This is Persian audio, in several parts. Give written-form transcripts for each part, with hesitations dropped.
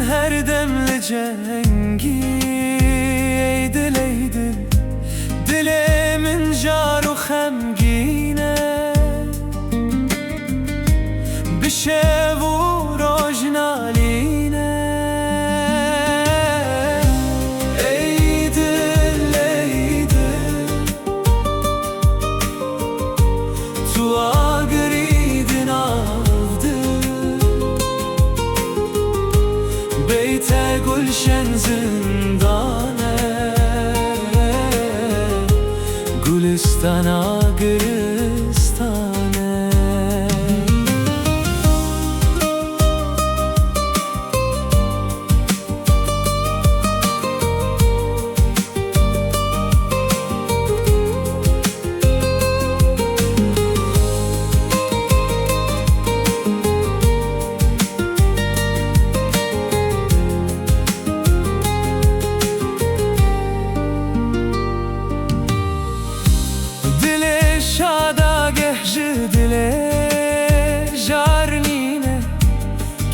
her demli cengi. Ey dil ey dil, dilimin jar و خمگینه. بشه و روژنالینه. ای دل ای دل، تو آگریدن av dil. بیت گلشن زندانه، گلستان گلستانه.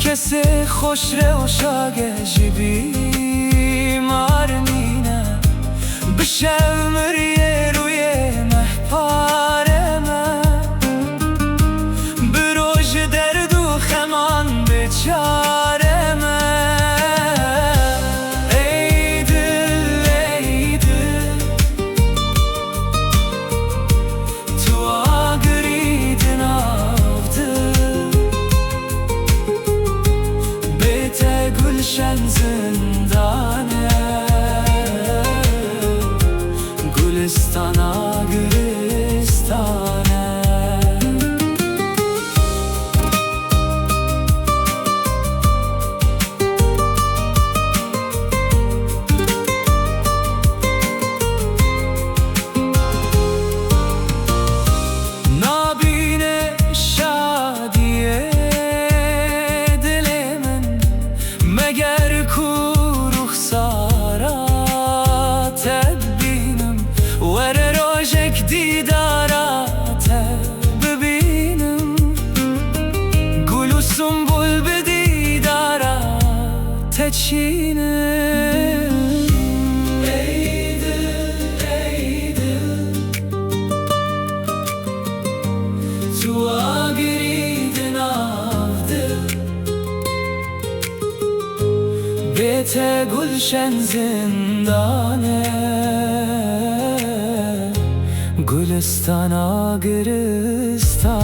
کسی خوش رو شاگه جبی مارنینه. بشمر یه روی محپارمه، بروج درد و خمان بچارمه. ای دل ای دل، تو آگریدن av dil. گلشن زندانه، گلستان گلستانه. نابینه شادیه دل من، مگر کو رخسارات ببینم. ور روژک دیدارات ببینم، گل و سنبل به دیدارات چینم. ای دل ای دل، تو آگریدن av dil. بیت گلشن زندانه، گلستان گلستانه.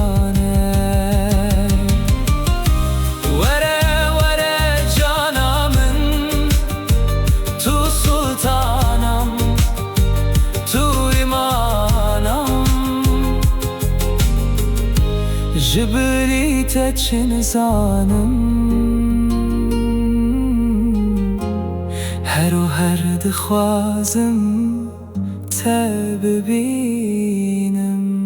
وره وره جانمın، تو سلطانم، تو imanım. جبری تچن زانم، هر و هر دخوازم تا ببینم.